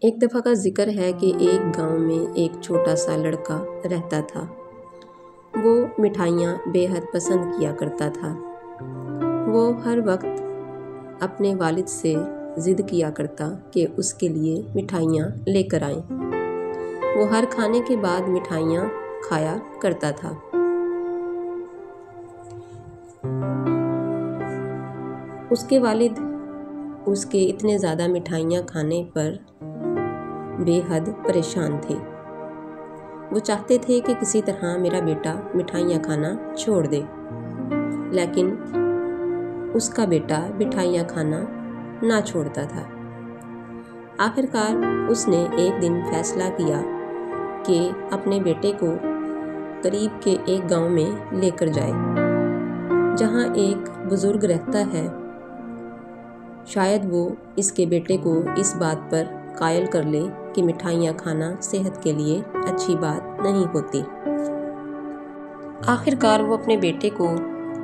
ایک دفعہ کا ذکر ہے کہ ایک گاؤں میں ایک چھوٹا سا لڑکا رہتا تھا۔ وہ مٹھائیاں بے حد پسند کیا کرتا تھا۔ وہ ہر وقت اپنے والد سے ضد کیا کرتا کہ اس کے لیے مٹھائیاں لے کر آئیں۔ وہ ہر کھانے کے بعد مٹھائیاں کھایا کرتا تھا۔ اس کے والد اس کے اتنے زیادہ مٹھائیاں کھانے پر بے حد پریشان تھے۔ وہ چاہتے تھے کہ کسی طرح میرا بیٹا مٹھائیاں کھانا چھوڑ دے، لیکن اس کا بیٹا مٹھائیاں کھانا نہ چھوڑتا تھا۔ آخر کار اس نے ایک دن فیصلہ کیا کہ اپنے بیٹے کو قریب کے ایک گاؤں میں لے کر جائے، جہاں ایک بزرگ رہتا ہے۔ شاید وہ اس کے بیٹے کو اس بات پر قائل کر لے کہ مٹھائیاں کھانا صحت کے لیے اچھی بات نہیں ہوتی۔ آخر کار وہ اپنے بیٹے کو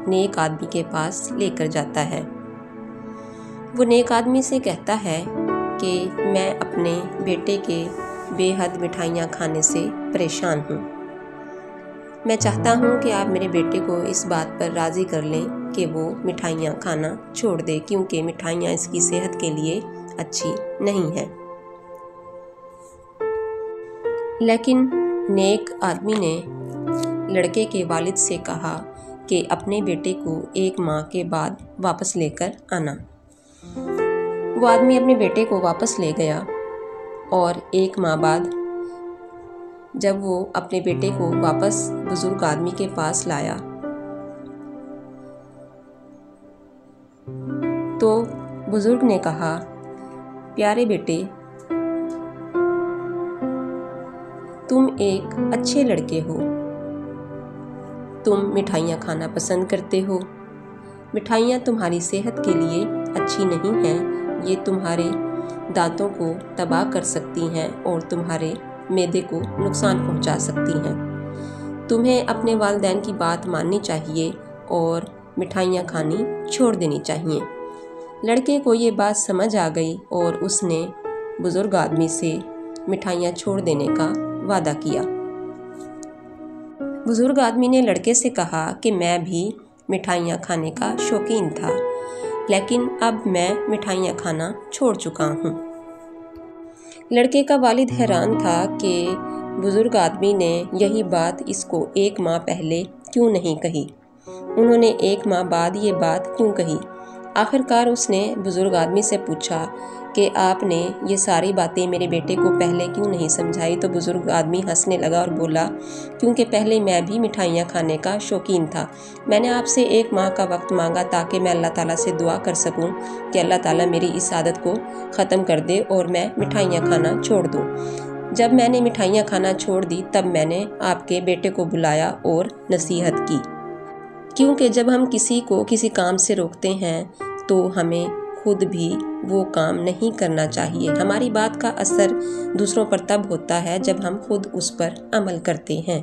نیک آدمی کے پاس لے کر جاتا ہے۔ وہ نیک آدمی سے کہتا ہے کہ میں اپنے بیٹے کے بے حد مٹھائیاں کھانے سے پریشان ہوں۔ میں چاہتا ہوں کہ آپ میرے بیٹے کو اس بات پر راضی کر لیں کہ وہ مٹھائیاں کھانا چھوڑ دے، کیونکہ مٹھائیاں اس کی صحت کے لیے اچھی نہیں ہیں۔ لیکن نیک آدمی نے لڑکے کے والد سے کہا کہ اپنے بیٹے کو 1 ماہ کے بعد واپس لے کر آنا۔ وہ آدمی اپنے بیٹے کو واپس لے گیا، اور 1 ماہ بعد جب وہ اپنے بیٹے کو واپس بزرگ آدمی کے پاس لایا تو بزرگ نے کہا، پیارے بیٹے، تم ایک اچھے لڑکے ہو، تم مٹھائیاں کھانا پسند کرتے ہو۔ مٹھائیاں تمہاری صحت کے لیے اچھی نہیں ہیں، یہ تمہارے دانتوں کو تباہ کر سکتی ہیں اور تمہارے معدے کو نقصان پہنچا سکتی ہیں۔ تمہیں اپنے والدین کی بات ماننی چاہیے اور مٹھائیاں کھانی چھوڑ دینی چاہیے۔ لڑکے کو یہ بات سمجھ آ گئی اور اس نے بزرگ آدمی سے مٹھائیاں چھوڑ دینے کا وعدہ کیا۔ بزرگ آدمی نے لڑکے سے کہا کہ میں بھی مٹھائیاں کھانے کا شوقین تھا، لیکن اب میں مٹھائیاں کھانا چھوڑ چکا ہوں۔ لڑکے کا والد حیران تھا کہ بزرگ آدمی نے یہی بات اس کو 1 ماہ پہلے کیوں نہیں کہی، انہوں نے 1 ماہ بعد یہ بات کیوں کہی۔ آخر کار اس نے بزرگ آدمی سے پوچھا کہ آپ نے یہ ساری باتیں میرے بیٹے کو پہلے کیوں نہیں سمجھائی؟ تو بزرگ آدمی ہنسنے لگا اور بولا، کیونکہ پہلے میں بھی مٹھائیاں کھانے کا شوقین تھا۔ میں نے آپ سے 1 ماہ کا وقت مانگا تاکہ میں اللہ تعالیٰ سے دعا کر سکوں کہ اللہ تعالیٰ میری اس عادت کو ختم کر دے اور میں مٹھائیاں کھانا چھوڑ دوں۔ جب میں نے مٹھائیاں کھانا چھوڑ دی تب میں نے آپ کے بیٹے کو بلایا اور نصیحت کی، کیونکہ جب ہم کسی کو کسی کام سے روکتے ہیں تو ہمیں خود بھی وہ کام نہیں کرنا چاہیے۔ ہماری بات کا اثر دوسروں پر تب ہوتا ہے جب ہم خود اس پر عمل کرتے ہیں۔